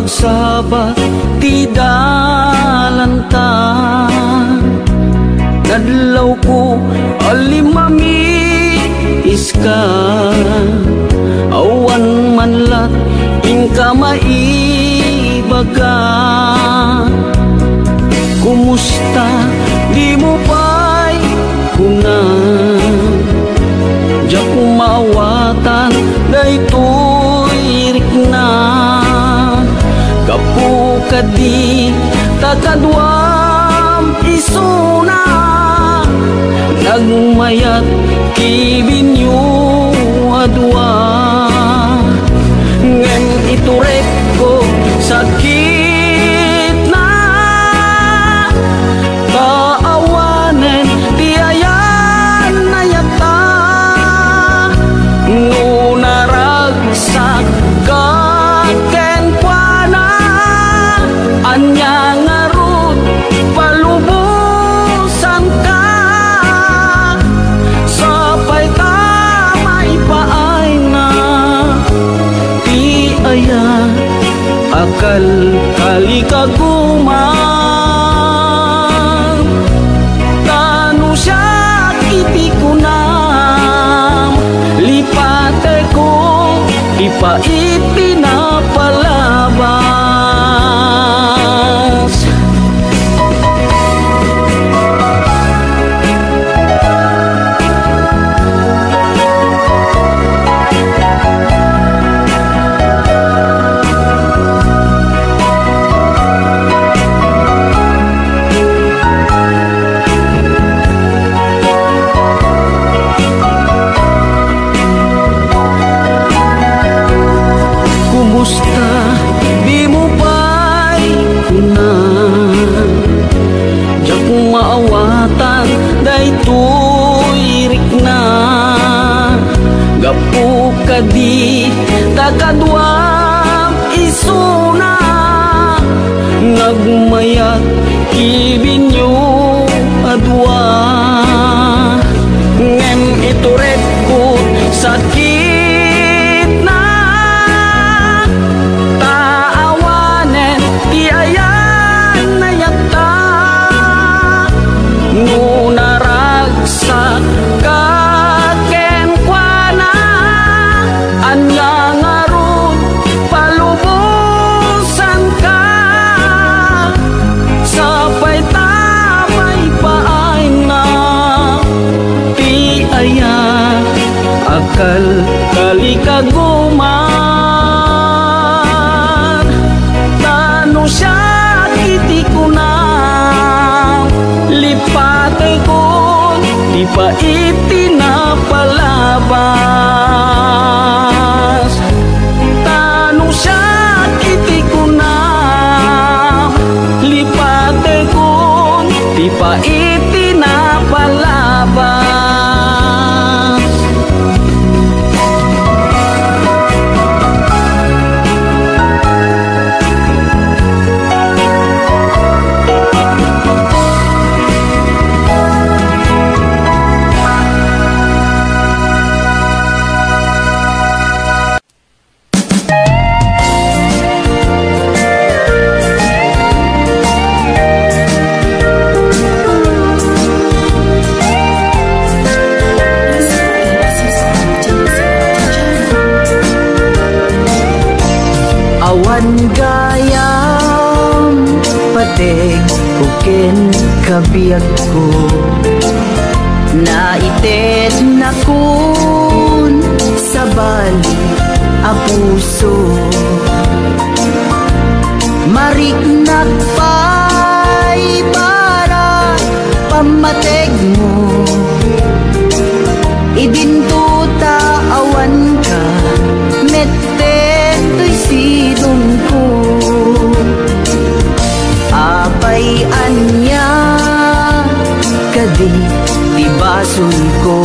agsabat ti dalantan. Nadlaw ko alimami iska, awan manlat ingka maibaga. Kumusta di mo pa'y kunan, di ako maawatan daytoy rikna. Kapu kadi takadwam isuna, nagmayat kibinyo adwa. Ngem iturek ko sakit na, kaawanen tiayan na yata. Nunaragsak kaken kuana, anya ngarut palubusan ka. Sapay tamay paay na ti aya, akal kali kaguman. Tanu siya kiti kunam, lipate ko ipaiti na palabas. Kumusta di mo pa'y kunan, di ako maawatan daytoy rikna. Gapu kadi takadwam isuna, nagmayat kibinyo adwa. Ngem iturek ko sakit na, taawanen ti ayan na yata. Ngunaragsak kaken kuana, anya ngarut palubusan ka. Sapay tamay paay na ti aya, akal kali kaguman. Tanu siya kiti kunam, lipate ko di paiti na palabas. Tanu siya kiti kunam, lipate ko di paiti na palabas. Awan gayam patek kuken kabiyak ko, naited na kun sa bali a puso. Mariknak pa'y para pamateg mo, idintuta awan ka mette to'y sidong ko. Apay anya kadi tibason ko,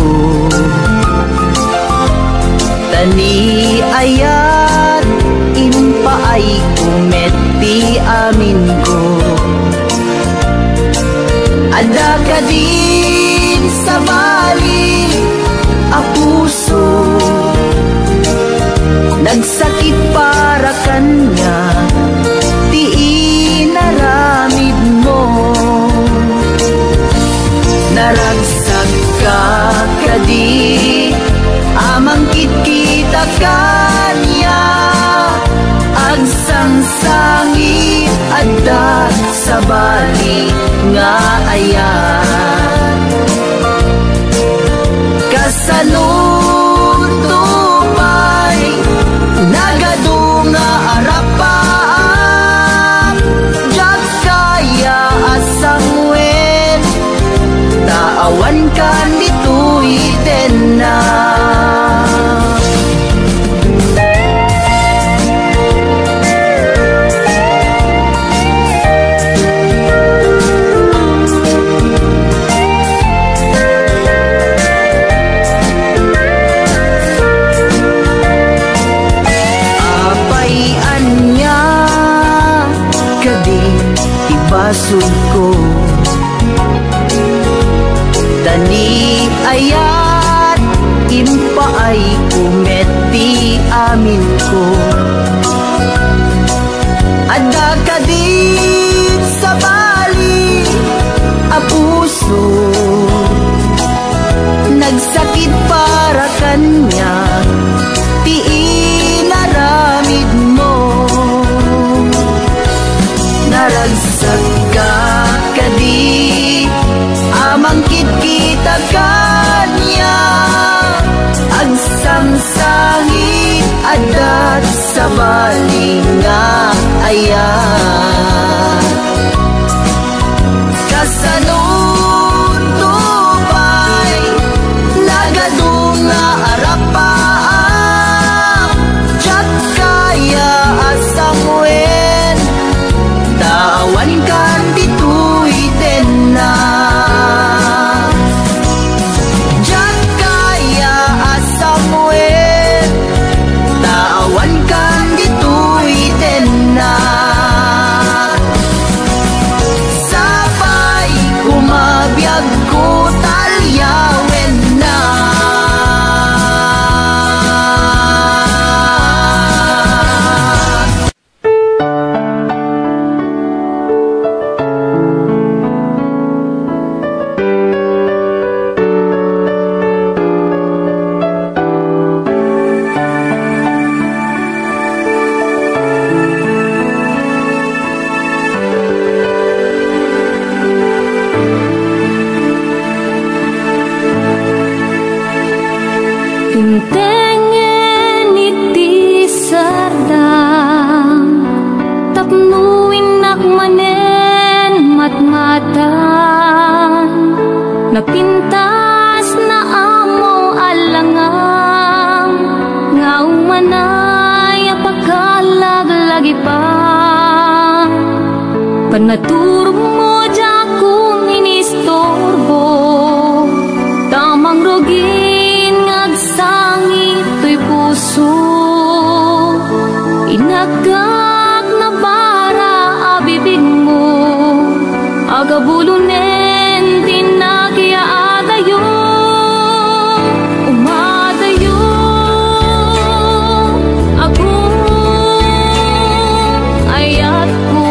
tani ayat impaay kumeti amin ko. Ada ka din sa bali a puso, nagsakit para kanya Adda sabali nga ayan, kasanun tupay nagadunga arapaan, jak kaya asang wen taawan ka nito'y na. Basog ko tani ayat impaay kumeti amin ko, adda ka din sa bali a puso, nagsakit para kanya ti inaramid mo, naragsak kadi amangkit kita kanya, agsamsangit adat sa bali nga ayan, kasanun tupay nagadunga arapaan, jak kaya asang wen tawan ka dito'y na. Jak kaya asang wen tawan ka dito'y na. Sabay kumabiyag ko talyawen na. Tintengen iti sardang tapnuin nakmanen matmatan, napintas na amo alangang nga umanay apagkalaglagi pa, panaturo mo jakong inistorbo tamang rogi sangit to'y puso, inagak na bara abibig mo, agabulunen tinagya adayo, umadayo ako ayat ko,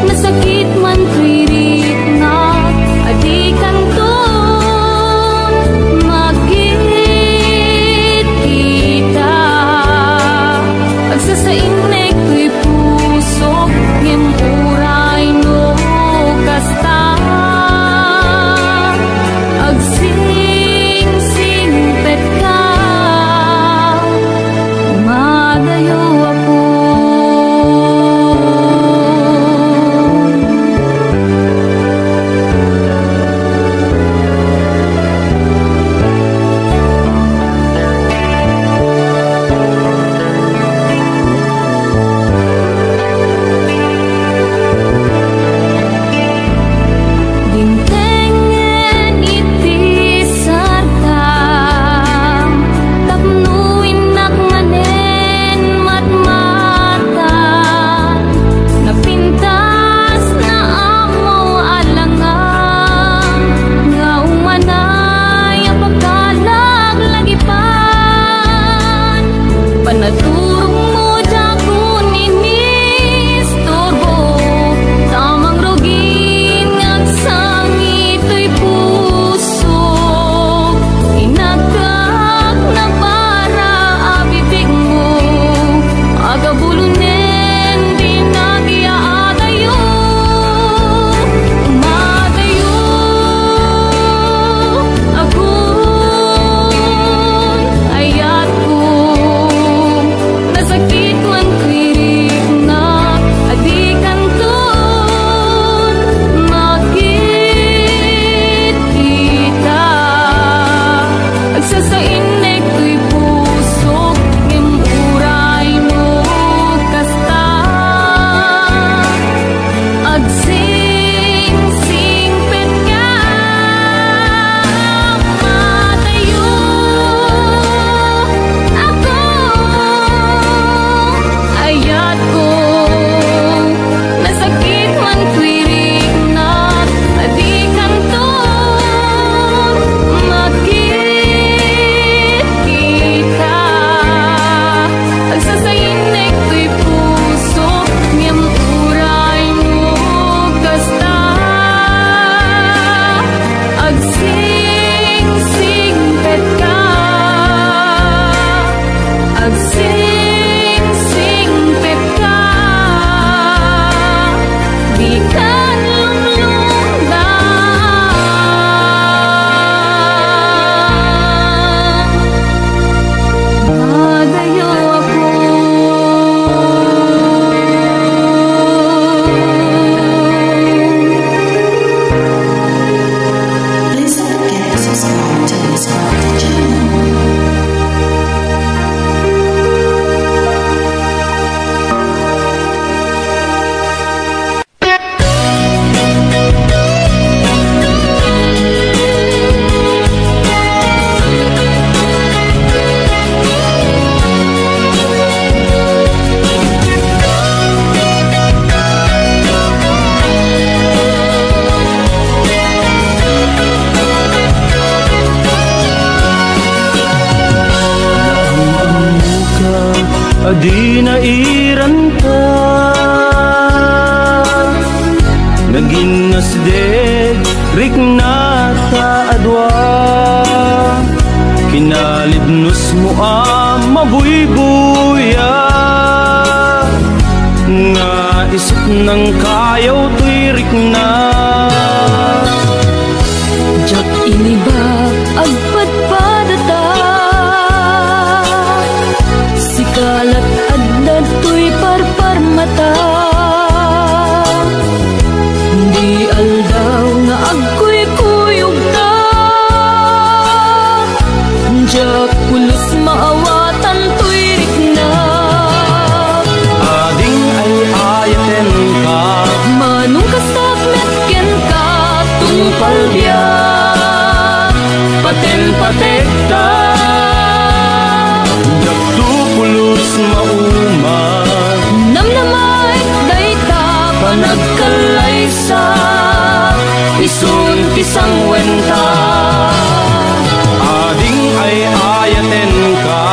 nasakit man Adi na iranta naging nasdeg rik na taadwa kinalibnos mo mabuybuya nga isip ng kayaw tuirik na Jak ini ba agpadpadata sikalat adda tuy parparmata di aldaw nga agkuy-kuyog ta jak pulos maawatan tuirik na ading ay ayaten ka manung kastak metken ka tungpal dia paten patekta pulos mauman namnamay dayta panagkalaysa isun pisang wenta ading ay ayaten ka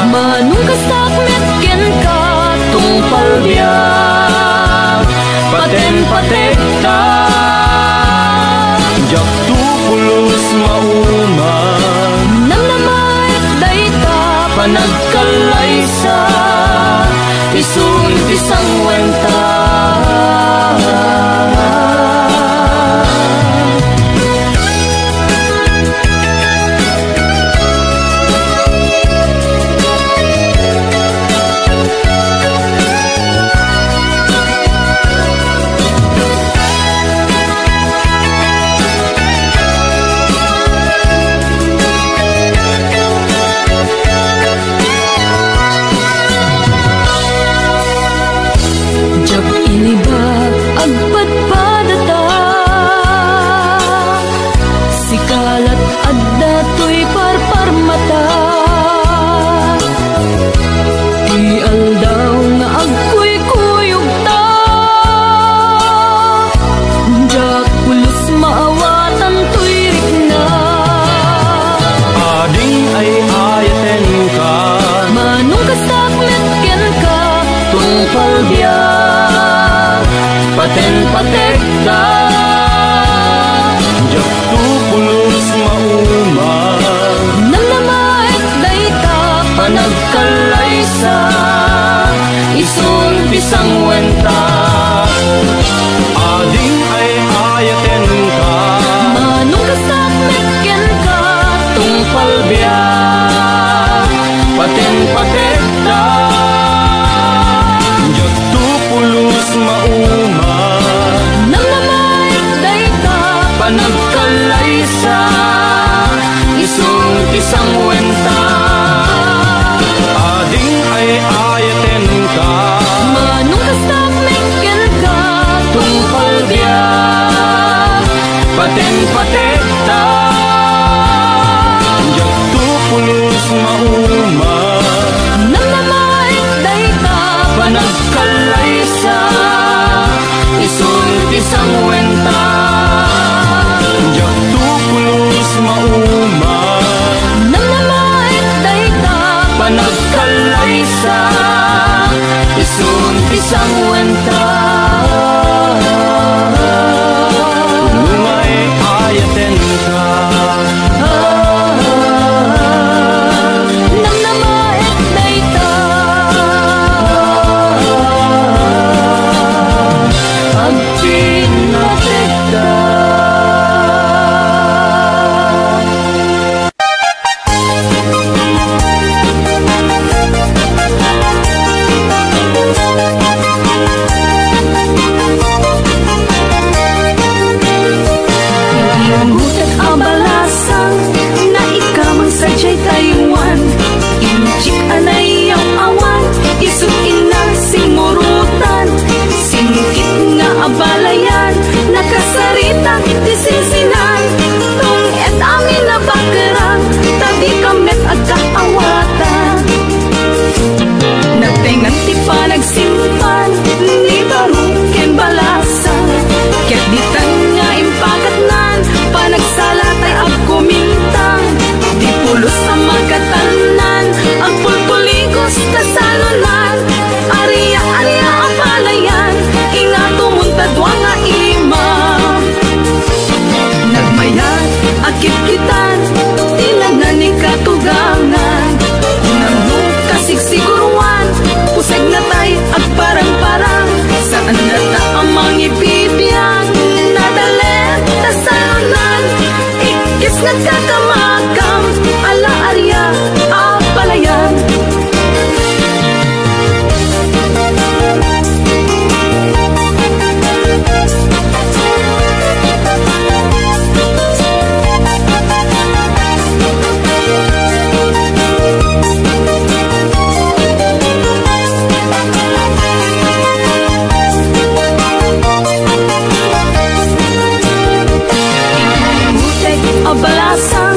manung kastak metken ka tungpal biyak paten patekta jak tu pulos mauman namnamay dayta panagkalaysa isun pisang wenta paten patekta jak tu pulos mauman namnamay dayta panagkalaysa isun pisang wenta ading ay ayaten ka manung kastak metken ka tungpal biyak paten patekta jak tu pulos mauman namnamay dayta panagkalaysa isun pisang wenta ading ay ayaten ka manung kastak metken ka tungpal biyak paten patekta jak tu pulos mauman namnamay dayta panagkalaysa isun pisang wenta jak tu pulos mauman namnamay dayta panagkalaysa isun pisang wenta ngumay ayaten ka namnamay dayta agpinatekta nagkakamakam, ala-arya, apalayan. Balasa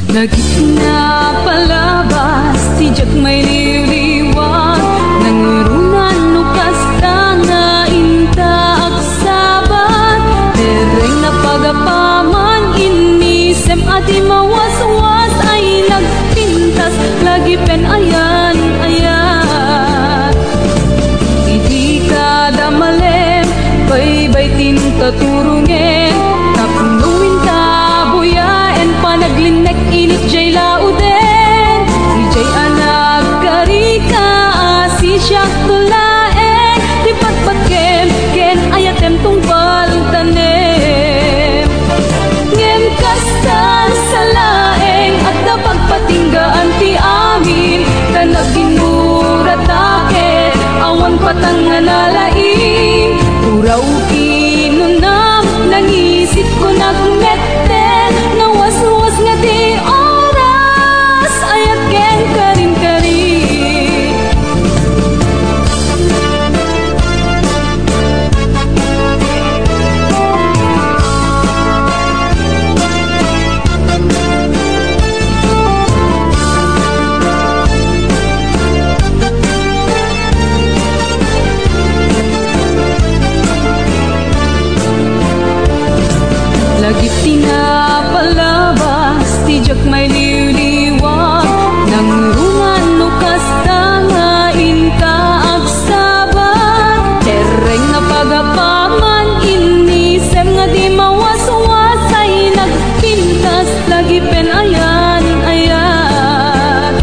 Lagit na palabas, tijak may liwliwag, nangurunan no kasta nga inta agsabat, tereng na pagapaman inisem ati mawas-was ay nagpintas, lagi pen ayan, ayan. Hindi ka damalem, bay-bay tintaturungen, kapunuin ka buyaen, panaglinek init jay lauden, di jay anak karika asi siyak tulaeng, di pagpagkem ken ayatem tungpal tanem. Ngem kastan sa laeng at napagpatinggaan ti amin, kanaginuratake awan patang nalaing, uraw kinunam nangisip ko nagmette, nawas-was nga di oras ayat ken karin-kari. Lagit tinapalabas, tijak may liwliwag, nangrungan no kasta nga inta agsabat, tereng na pagapaman inisem nga di mawas-was ay nagpintas, lagi pen ayan, ayan.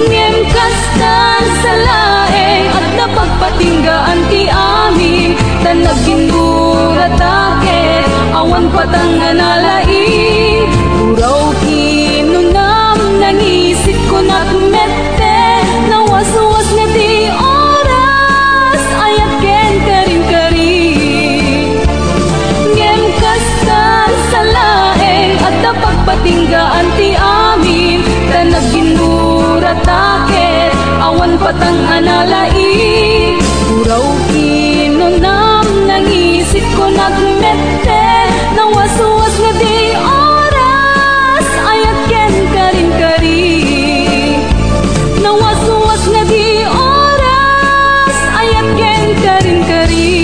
Ngem kastan sa laeng at napagpatinggaan ti amin, tanaginuratake awan patang nalaing, uraw kinunam nangisip ko nagmette, nawas-was nga di oras ayat ken karin-kari. Ngem kastan sa laeng at napagpatinggaan ti amin, tanaginuratake awan patang nalaing, uraw kinunam nangisip ko nagmette, nawas-was nga di oras ayat ken karin-kari. Nawas-was nga di oras ayat ken karin-kari.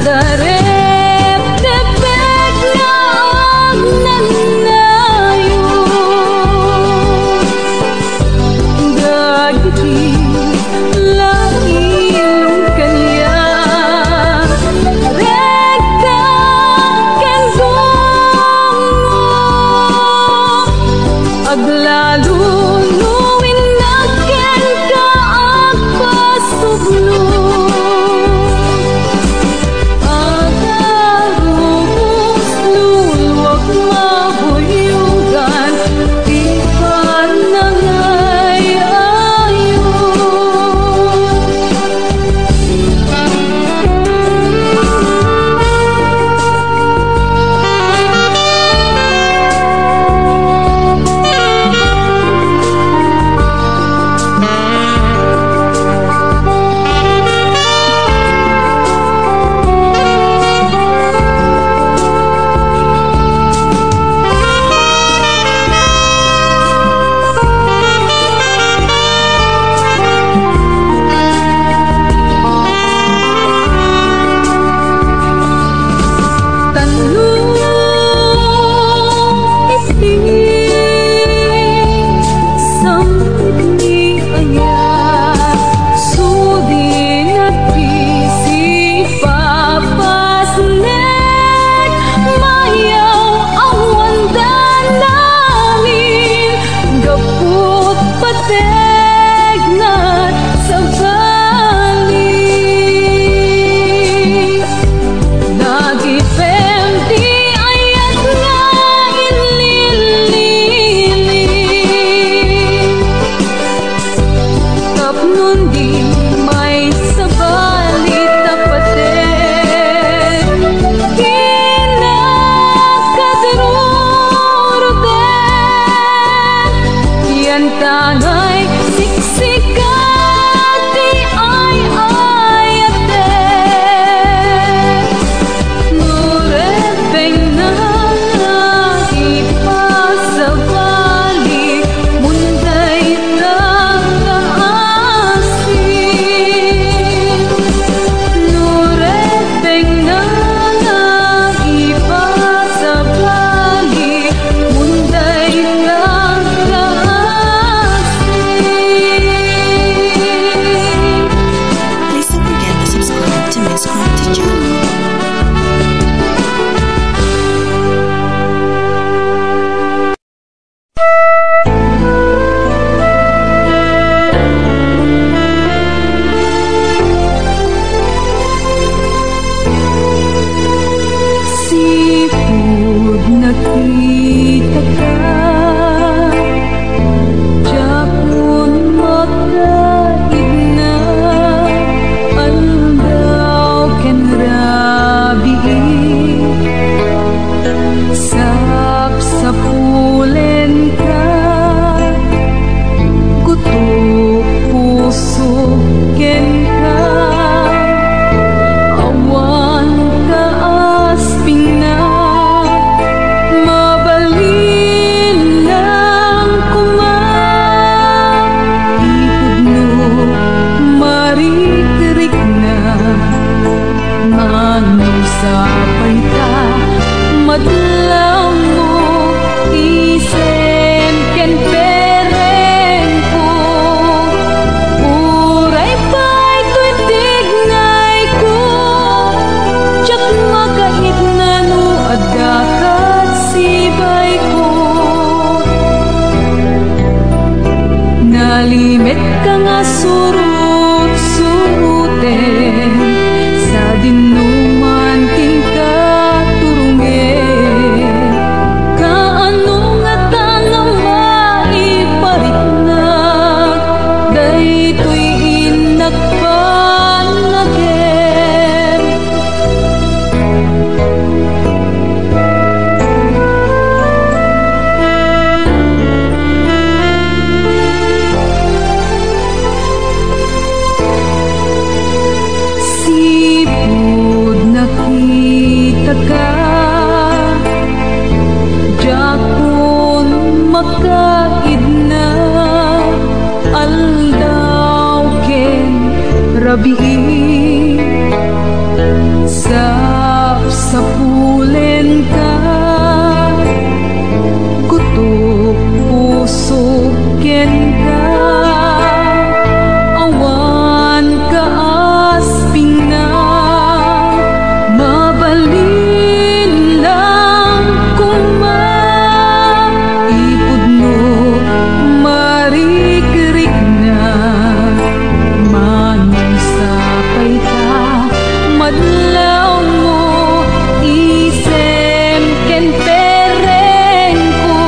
Dare nat sa balik. Nagipem di ayat nga inlililing. Tapnon di may sabali tapaten. Kinakadruruten yan tangay siksikat di ay ayaten. Nureteng na ipasabali munday nangaasin. Nureteng na ipasabali munday nangaasin. Please don't forget to subscribe to Miss Crafty channel. Sipud nakita ka, Japon makaid na, andaw ken rabi. Sapsapulen ka, gutok puso ken ka. Awan ka asping na, mabalin lang kumapipudno, maritirik na, manusapay ta, madlaw mo, isen ken pereng ko. Uray pa'y to'y tignay ko, tsak magait na no adakat sibay ko. Nalimit ka nga surut-suruten, sa dinuman tingkat turungen. Kaano nga tanang maiparitnag, daytoy inakpanagem. Sipud nakita ka, Japon makaid na, aldaw ken rabi. Sapsapulen ka, gutok puso ken ka. Awan ka asping na, mabalin lang kumapipudno, marikirik na, manusapay ta, madlaw mo, isen ken pereng ko.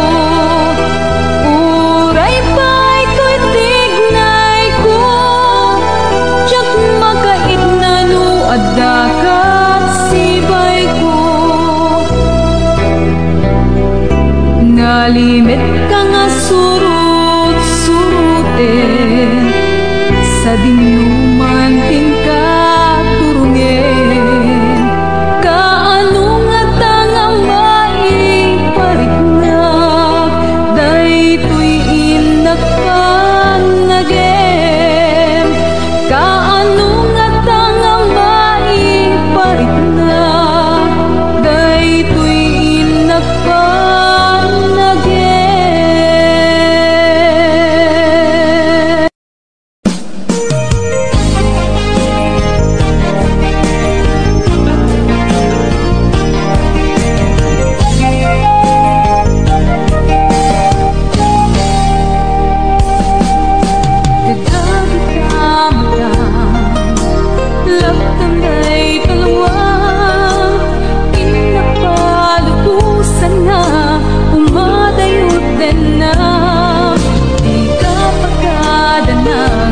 Uray pa'y to'y tignay ko, tsak magait na no adakat sibay ko. Nalimit ka nga surut-suruten, sa dinuman tingkat turungen. Kaano nga tangang maiparitnag, daytoy inakpanagem. Kaano nga tangang maiparitnag, daytoy inakpanagem.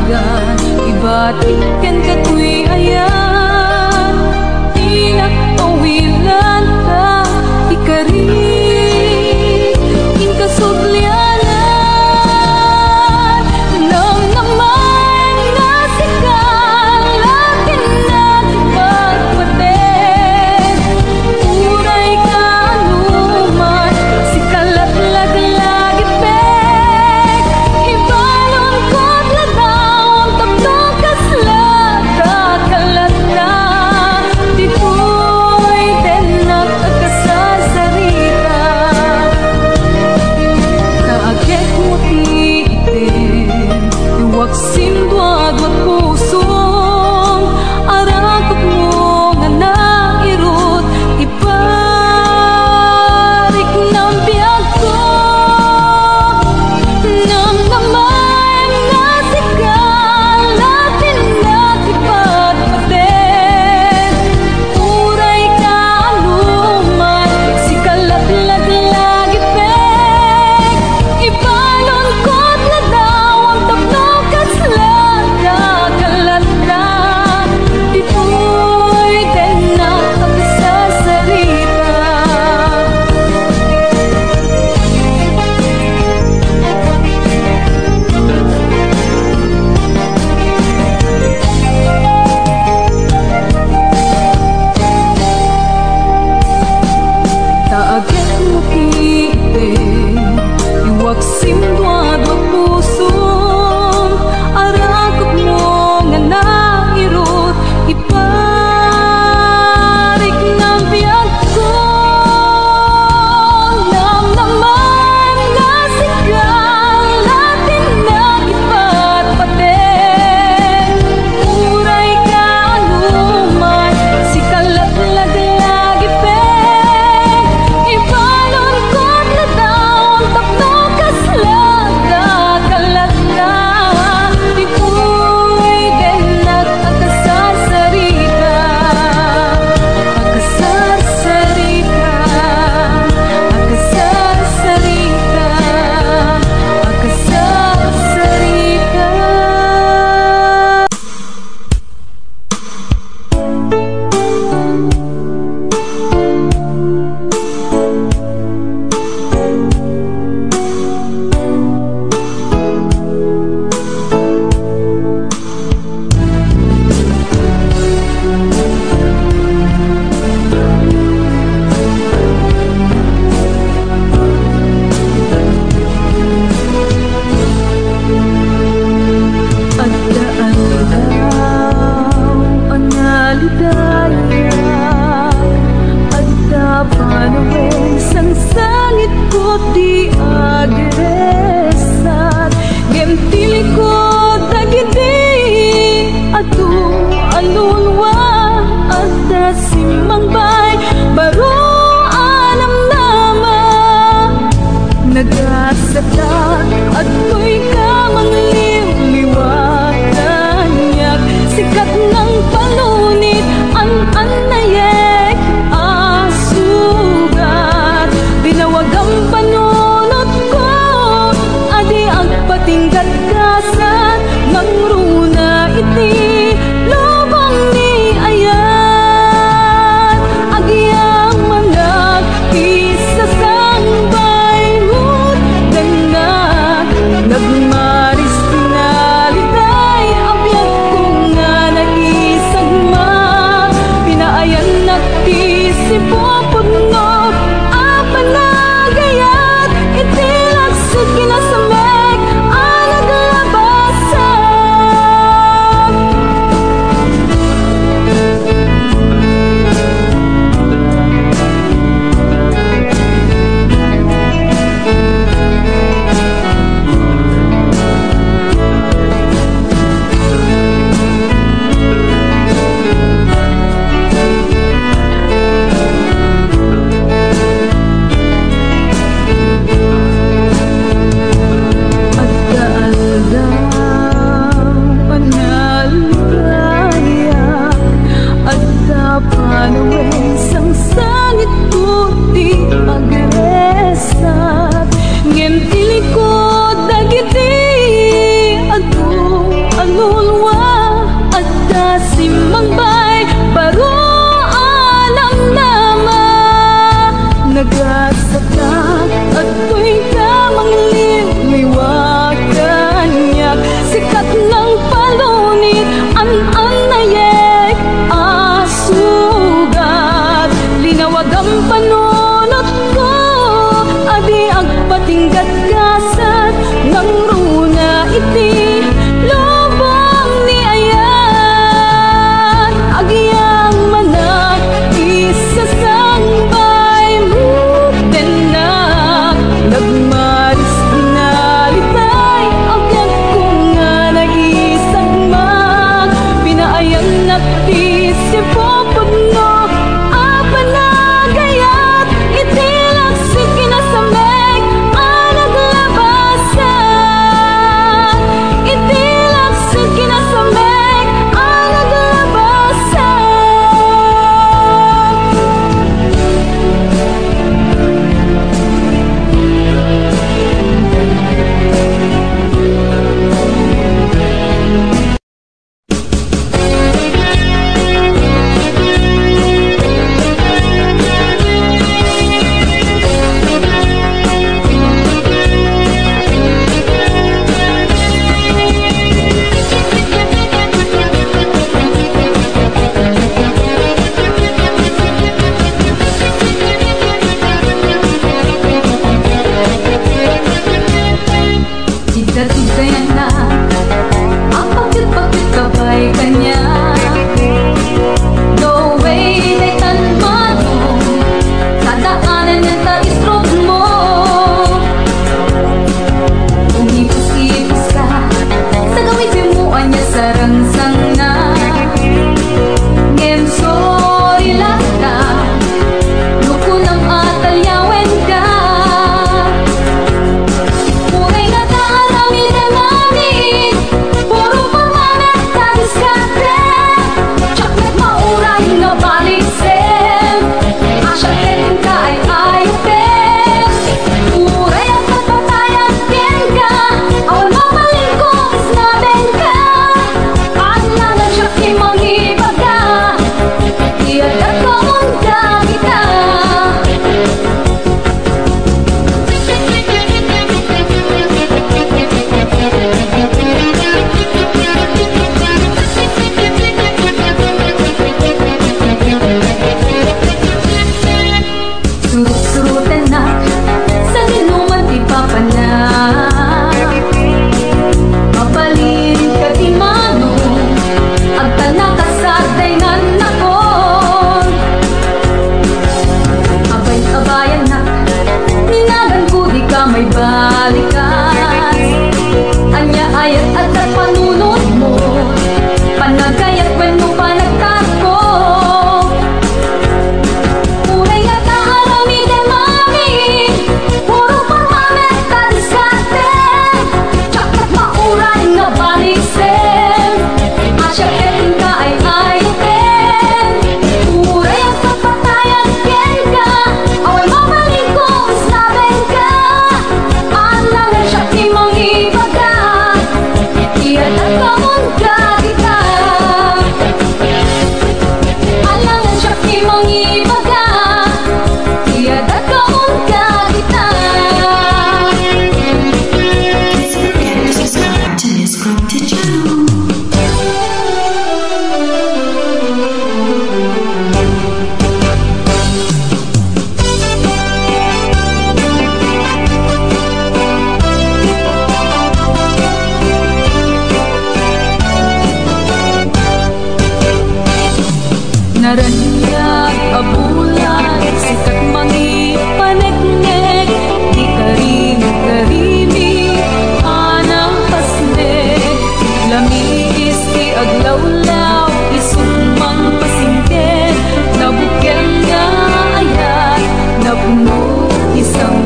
dagan ibatikan katoy ayan tinak pawilan ka ikari inkasudlianan nang naman nga sikan lakin na pagpaten uray ka anuman sikalat lagi pek ibalon ko't ladaw ang taptokas lata kalat na ditoy denak agkasasarita kaagek mo tiitin iwaksin duad wat pusong arakot mo nga nairot iparik ng biyag ko nang naman nga sikalatin na ipatpaten uray ka anuman sikalat lagi pek ibalon ko't ladaw ang taptokas lada kalat na ditoy denak agkasasarita taagek mo kiiten iwaksim duad wat pusong arakot mo nga nairot iparik ng biyag ko nang naman nga sikalatin na ipatpaten uray ka anuman sikalat lagi pek ibalon ko't ladaw ang taptokas lada kalat na ditoy denak agkasasarita agkasasarita agkasasarita agkasasarita. Adaan daw ang nalidaya adda panawen sang sangit ko di agresat gemtili ko dagiti atu alulwa adda simang bay baro alam nama nagasata at ko'y kamang liwliwatanyak sikat ng palunit ang anayek asugat tinawag ang panunot ko adi ang patinggat kasan mangruna iti lubong ni ayan agiyang manag isa sang bayrut danak nagma Naranyag abulan, sikat mangi paneknek, di karim-karimi, anang pasnek. Lamiis ti aglawlaw, isumang pasingken, nabukel nga ayat, napuno isang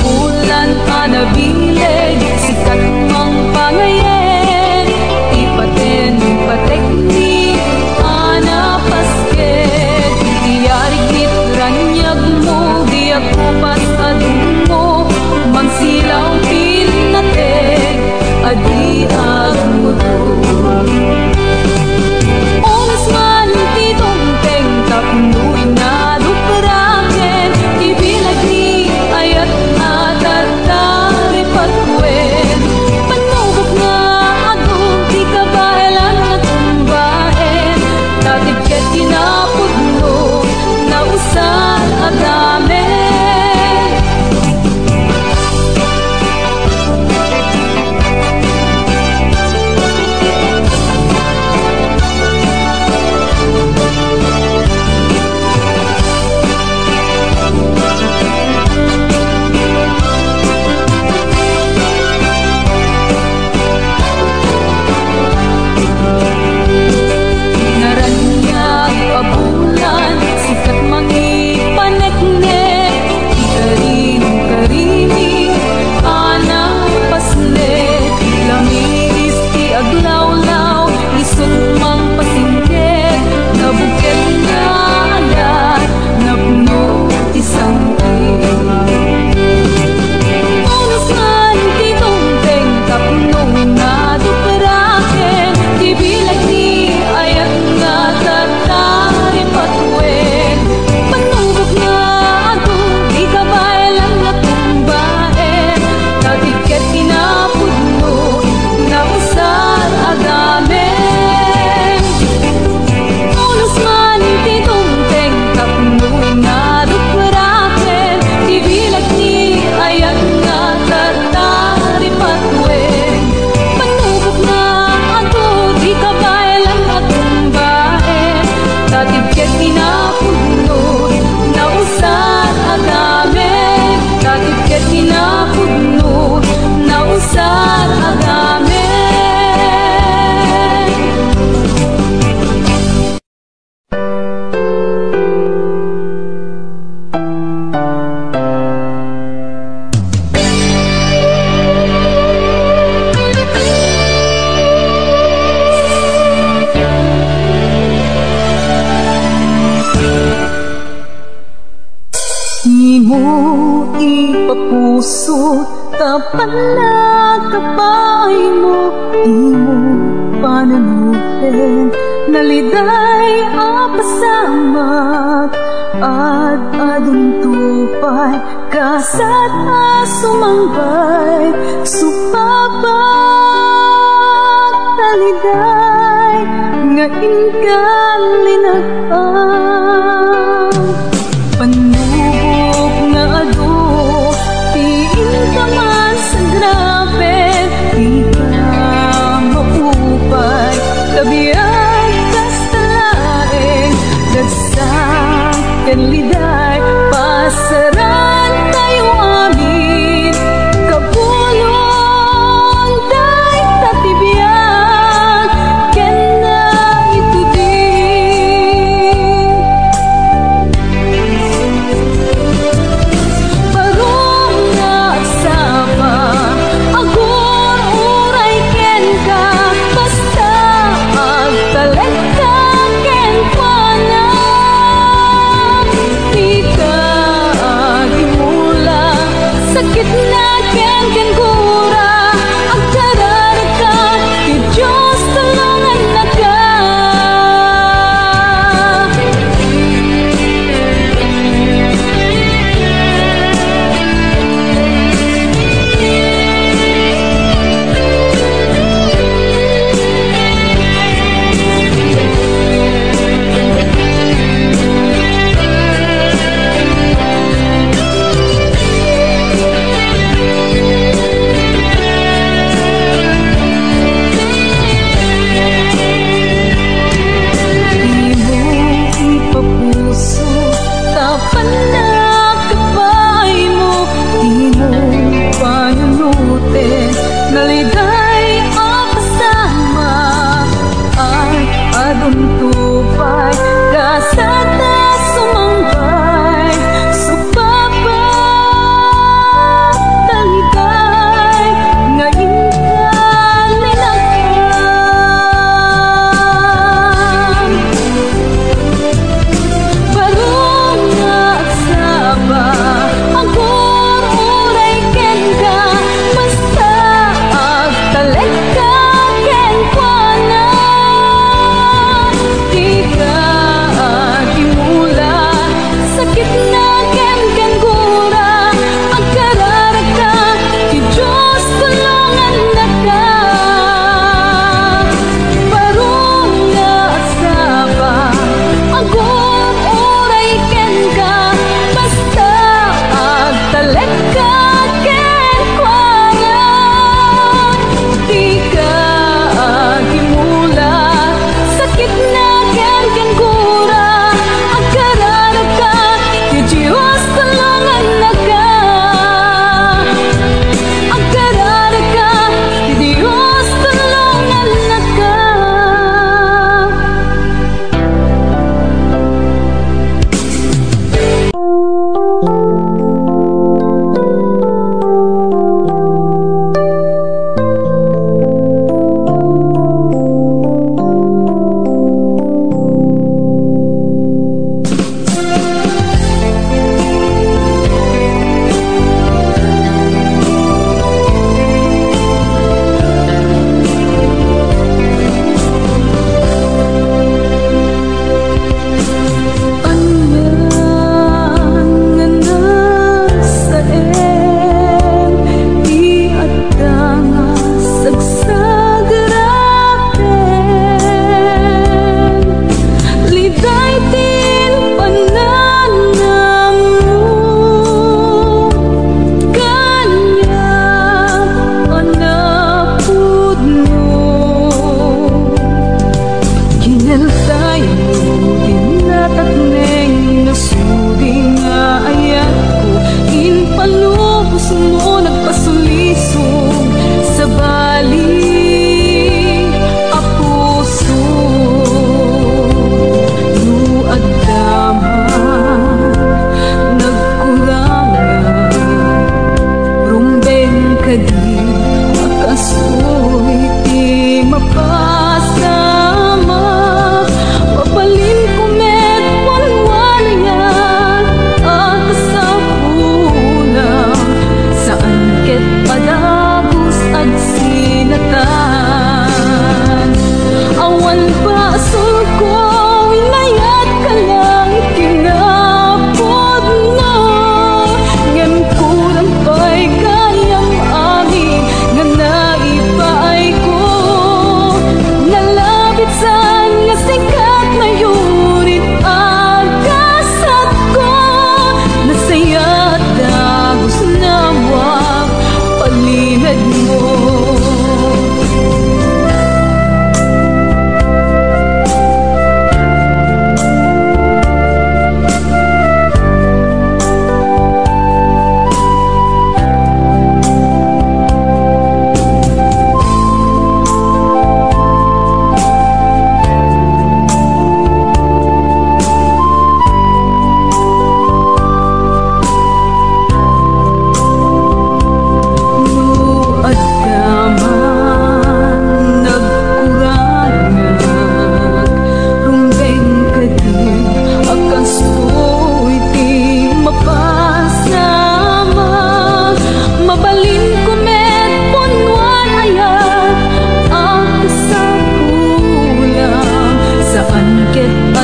ubulan anabileg, sikat mang pangayen, ipaten patekni, anapasket. Iyarigit ranyag mo, di ako pasadong mo, mangsilaw pinateg, adi agmuto. Onas man titong teng tapnoy na dupraken, ibilag ni ayat atatari pagwen. Panubok nga agong di kabalan na tumbaen, tatibket kinapudno na usan adame. Naranyag abulan, sikat mangi paneknek, di karim-karimi, anang pasnek. Lamiis ti aglawlaw, isumang pasingket, nabuket nga agad, napuno isang onas man titong teng tapnong na dupraken, ibilag ni ayat nga tatari patwen. Panubok nga agong di kabalan na tumbaen, tatibket kinapudno na usar agamen. Onas man titong teng tapnong na dupraken, ibilag ni ayat nga tatari patwen. Panubok nga ato di kabalan na tumbaen, tatibket kinapudno na usar agamen, tatibket kinapudno na usar agamen. Di mo ipapuso, kapalakapay mo, di mo pananuhin, naliday apasamak, at aduntupay, kasat asumangbay, supapat naliday, nga inkalinag panubok nga ado, tiin ka man sa grabe, di ka maupay, kabiyag kastalaeng, dagsang kanliday, pasaran tayo amin, kabulong tayo.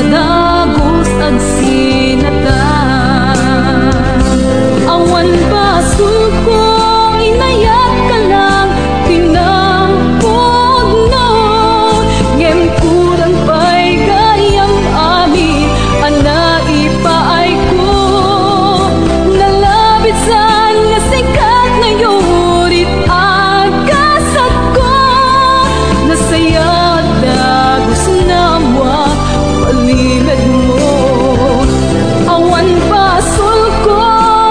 dagos ag sinatan. Awan basul ko inayat ka lang tinampod no, ngem kurang pa'y gayam amin ana ipaay ko. Nalabit saan nga sikat na yurit agasat ko, nasaya dagos na mwa palimad mo. Awan basul ko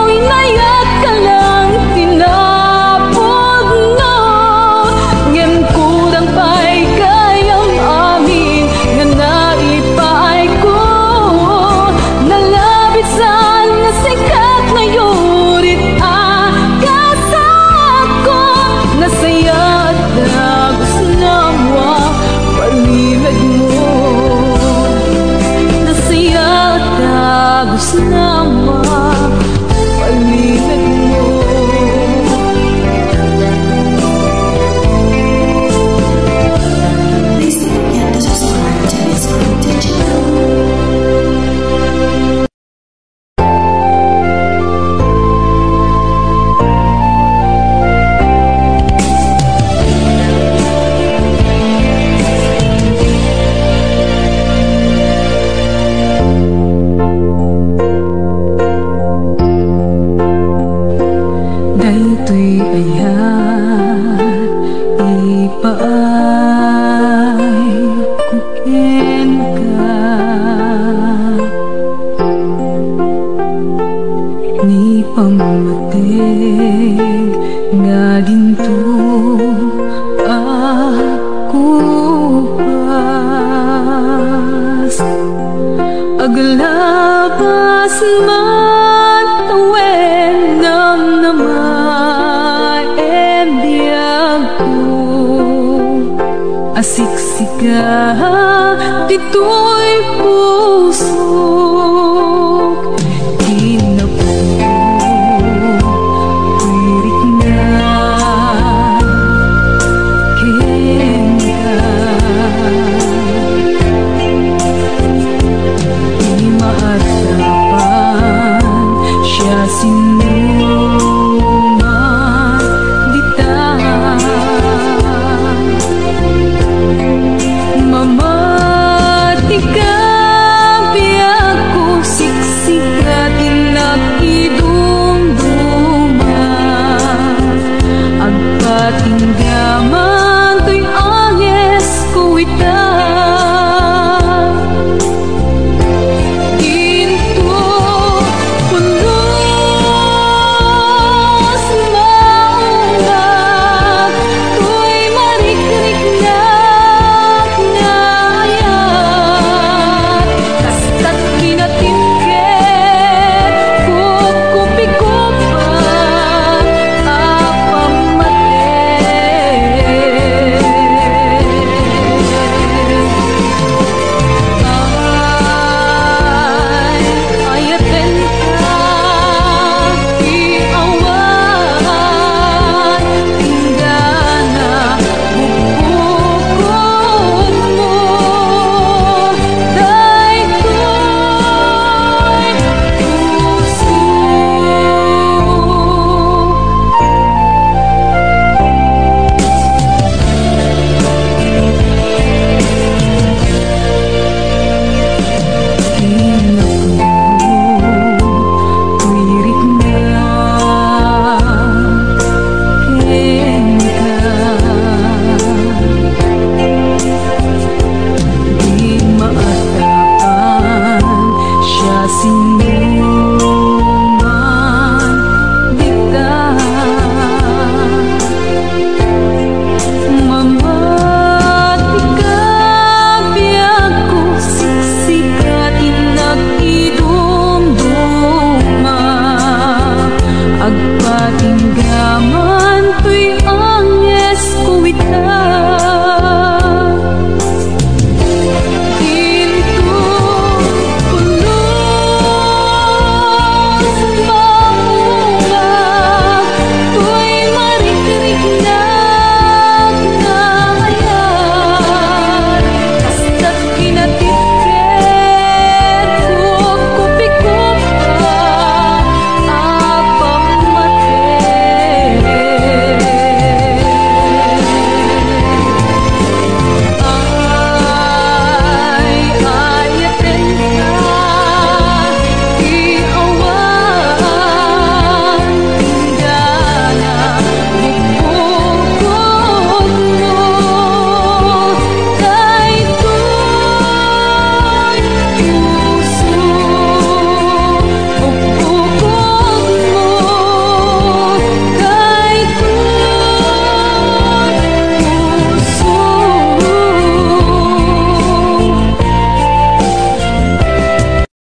inayat ka lang tinapod no, ngem kurang pa'y gayam amin nga naipaay ko. Nalabit saan nga sikat na yurit agasat ko, nasaya dagos na mwa palimad mo. Nasaya dagos na mwa palimad mo. Please don't forget to subscribe to Miss Cryptic channel. Daytoy ayat ipaay kuken ka, ni pamamateg nga ginto ako pas. Aglabas man tawen namnamaen biyag ko, asiksika dito'y puso.